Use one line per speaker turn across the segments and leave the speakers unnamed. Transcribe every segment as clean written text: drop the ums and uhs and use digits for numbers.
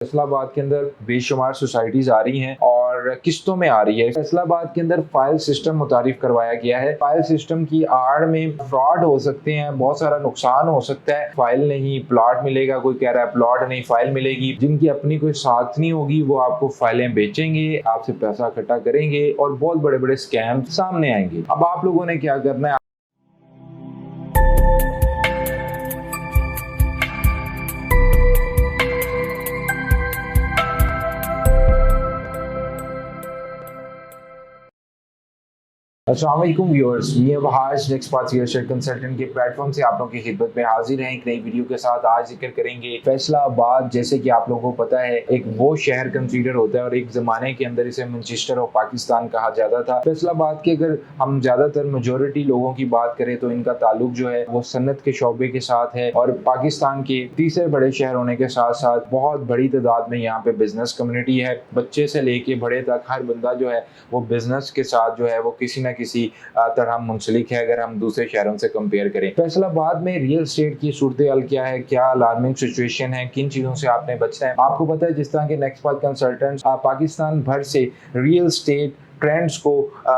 फैसलाबाद के अंदर बेशुमार सोसाइटीज आ रही हैं और किस्तों में आ रही है। फैसलाबाद के अंदर फाइल सिस्टम मुतारिफ करवाया गया है। फाइल सिस्टम की आड़ में फ्रॉड हो सकते हैं, बहुत सारा नुकसान हो सकता है। फाइल नहीं प्लॉट मिलेगा, कोई कह रहा है प्लॉट नहीं फाइल मिलेगी। जिनकी अपनी कोई साख नहीं होगी वो आपको फाइलें बेचेंगे, आपसे पैसा इकट्ठा करेंगे और बहुत बड़े बड़े स्कैम सामने आएंगे। अब आप लोगों ने क्या करना है, अस्सलाम वालेकुम व्यूअर्स, मैं Wahaj next path real consultant के प्लेटफॉर्म से आप लोगों की खिदमत में हाजिर हैं एक नई वीडियो के साथ। आज जिक्र करेंगे फैसलाबाद। जैसे कि आप लोगों को पता है एक वो शहर कंसीडर होता है और एक ज़माने के अंदर इसे मैनचेस्टर ऑफ पाकिस्तान कहा जाता था। फैसलाबाद के अगर हम ज़्यादातर मेजोरिटी लोगों की बात करें तो इनका ताल्लुक जो है वो सन्नत के शोबे के साथ है और पाकिस्तान के तीसरे बड़े शहर होने के साथ साथ बहुत बड़ी तादाद में यहाँ पे बिजनेस कम्युनिटी है। बच्चे से लेके बड़े तक हर बंदा जो है वो बिजनेस के साथ जो है वो किसी ना किसी तरह मुंसलिक है अगर हम दूसरे शहरों से कंपेयर करें। फैसलाबाद में रियल एस्टेट की सूरत हाल क्या है, क्या अलार्मिंग सिचुएशन है, किन चीजों से आपने बचना है। आपको पता है जिस तरह के नेक्स्ट पाथ कंसल्टेंट्स पाकिस्तान भर से रियल एस्टेट ट्रेंड्स को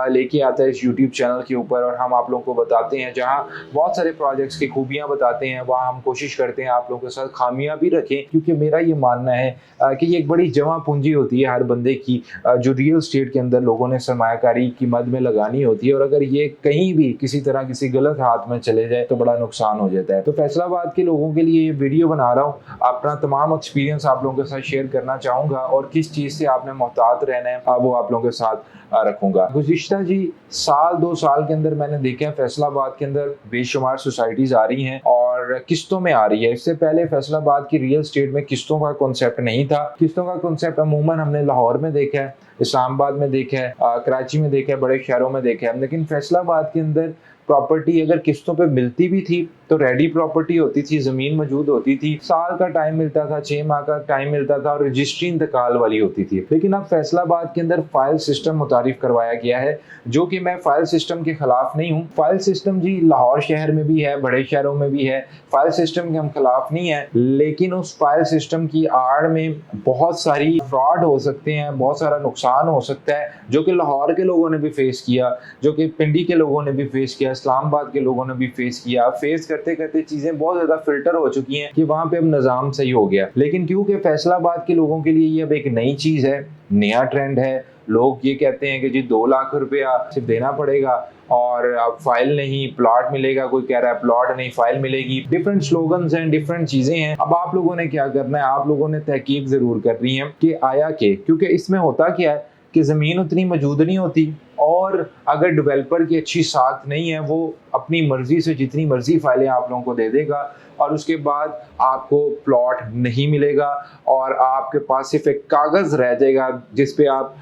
लेके आता है इस YouTube चैनल के ऊपर और हम आप लोगों को बताते हैं, जहां बहुत सारे प्रोजेक्ट्स की खूबियां बताते हैं वहां हम कोशिश करते हैं आप लोगों के साथ खामियां भी रखें, क्योंकि मेरा ये मानना है कि ये एक बड़ी जमा पूंजी होती है हर बंदे की जो रियल एस्टेट के अंदर लोगों ने सरमायाकारी की मद में लगानी होती है और अगर ये कहीं भी किसी तरह किसी गलत हाथ में चले जाए तो बड़ा नुकसान हो जाता है। तो फैसलाबाद के लोगों के लिए ये वीडियो बना रहा हूँ, अपना तमाम एक्सपीरियंस आप लोगों के साथ शेयर करना चाहूँगा और किस चीज़ से आपने मोहतात रहना है वो आप लोगों के साथ रखूंगा। गुज़िश्ता जी साल 2 साल के अंदर मैंने देखा है फैसलाबाद के अंदर बेशुमार सोसाइटीज आ रही हैं और किस्तों में आ रही है। इससे पहले फैसलाबाद की रियल एस्टेट में किस्तों का कॉन्सेप्ट नहीं था। किस्तों का कॉन्सेप्ट अमूमन हमने लाहौर में देखा है, इस्लामाबाद में देखा है, कराची में देखा है, बड़े शहरों में देखा है, लेकिन फैसलाबाद के अंदर प्रॉपर्टी अगर किस्तों पे मिलती भी थी तो रेडी प्रॉपर्टी होती थी, जमीन मौजूद होती थी, साल का टाइम मिलता था, 6 माह का टाइम मिलता था और रजिस्ट्री इंतकाल वाली होती थी। लेकिन अब फैसलाबाद के अंदर फाइल सिस्टम मुतारिफ करवाया गया है, जो कि मैं फाइल सिस्टम के खिलाफ नहीं हूँ। फाइल सिस्टम जी लाहौर शहर में भी है, बड़े शहरों में भी है, फाइल सिस्टम के हम खिलाफ नहीं है, लेकिन उस फाइल सिस्टम की आड़ में बहुत सारी फ्रॉड हो सकते हैं, बहुत सारा नुकसान हो सकता है, जो कि लाहौर के लोगों ने भी फेस किया, जो कि पिंडी के लोगों ने भी फेस किया, इस्लामाबाद के लोगों ने भी फेस किया। फेस करते करते चीजें बहुत ज्यादा फिल्टर हो चुकी हैं कि वहां पे अब निजाम सही हो गया। लेकिन क्योंकि फैसलाबाद के लोगों के लिए ये अब एक नई चीज है, नया ट्रेंड है, लोग ये कहते हैं कि जी 2 लाख रुपया सिर्फ देना पड़ेगा और अब फाइल नहीं प्लॉट मिलेगा, कोई कह रहा है प्लॉट नहीं फाइल मिलेगी। डिफरेंट स्लोगन्स हैं, डिफरेंट चीजें हैं। अब आप लोगों ने क्या करना है, आप लोगों ने तहकीक जरूर करनी है कि आया के, क्योंकि इसमें होता क्या है कि ज़मीन उतनी मौजूद नहीं होती और अगर डेवलपर की अच्छी साख नहीं है वो अपनी मर्जी से जितनी मर्जी फाइलें आप लोगों को दे देगा और उसके बाद आपको प्लॉट नहीं मिलेगा और आपके पास सिर्फ एक कागज़ रह जाएगा जिस पे आप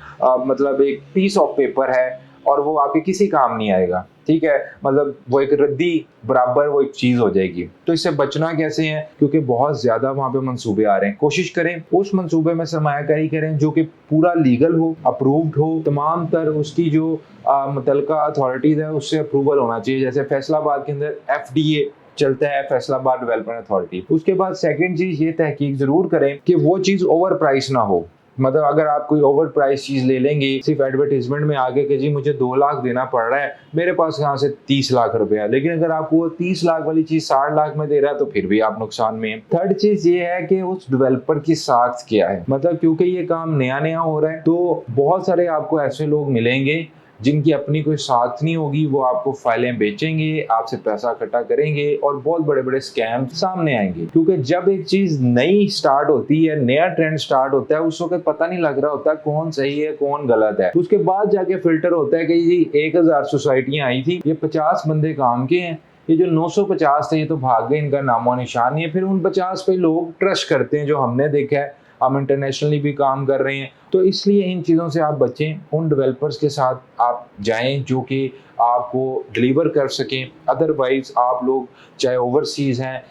मतलब एक पीस ऑफ पेपर है और वो आपके किसी काम नहीं आएगा। ठीक है, मतलब वो एक रद्दी बराबर वो एक चीज हो जाएगी। तो इससे बचना कैसे है, क्योंकि बहुत ज्यादा वहां पे मंसूबे आ रहे हैं। कोशिश करें उस मंसूबे में सरमायाकारी करें जो कि पूरा लीगल हो, अप्रूव्ड हो, तमाम तर उसकी जो मुतलका अथॉरिटीज है उससे अप्रूवल होना चाहिए। जैसे फैसलाबाद के अंदर FDA चलता है, फैसलाबाद डेवलपमेंट अथॉरिटी। उसके बाद सेकंड चीज ये तहकीक जरूर करें कि वो चीज ओवर प्राइस ना हो। मतलब अगर आप कोई ओवर प्राइस चीज ले लेंगे सिर्फ एडवर्टीजमेंट में आगे कि जी मुझे 2 लाख देना पड़ रहा है, मेरे पास यहाँ से 30 लाख रुपया, लेकिन अगर आपको वो 30 लाख वाली चीज 60 लाख में दे रहा है तो फिर भी आप नुकसान में हैं। थर्ड चीज ये है कि उस डेवलपर की साख क्या है, मतलब क्योंकि ये काम नया नया हो रहा है तो बहुत सारे आपको ऐसे लोग मिलेंगे जिनकी अपनी कोई साख नहीं होगी, वो आपको फाइलें बेचेंगे, आपसे पैसा इकट्ठा करेंगे और बहुत बड़े बड़े स्कैम सामने आएंगे। क्योंकि जब एक चीज नई स्टार्ट होती है, नया ट्रेंड स्टार्ट होता है, उस वक्त पता नहीं लग रहा होता कौन सही है कौन गलत है। उसके बाद जाके फिल्टर होता है कि जी 1000 सोसाइटियां आई थी, ये 50 बंदे काम के हैं, ये जो 950 थे ये तो भाग गए, इनका नामो निशान नहीं है। फिर उन 50 पे लोग ट्रस्ट करते हैं, जो हमने देखा है, हम इंटरनेशनली भी काम कर रहे हैं। तो इसलिए इन चीज़ों से आप बचें, उन डेवलपर्स के साथ आप जाएं जो कि आपको डिलीवर कर सकें। अदरवाइज आप लोग चाहे ओवरसीज़ हैं,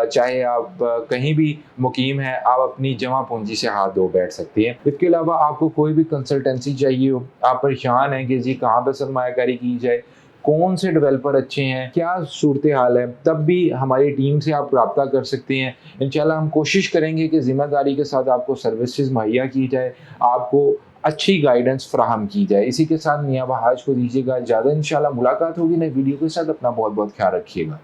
चाहे आप कहीं भी मुकीम हैं, आप अपनी जमा पूंजी से हाथ धो बैठ सकती हैं। इसके अलावा आपको कोई भी कंसल्टेंसी चाहिए हो, आप परेशान हैं कि जी कहाँ पर सरमायाकारी की जाए, कौन से डेवलपर अच्छे हैं, क्या सूरत हाल है, तब भी हमारी टीम से आप रब्ता कर सकते हैं। इंशाल्लाह हम कोशिश करेंगे कि ज़िम्मेदारी के साथ आपको सर्विसेज मुहैया की जाए, आपको अच्छी गाइडेंस फ्राहम की जाए। इसी के साथ मियां बहाज को दीजिएगा इजाज़त। इंशाल्लाह मुलाकात होगी नई वीडियो के साथ। अपना बहुत बहुत ख्याल रखिएगा।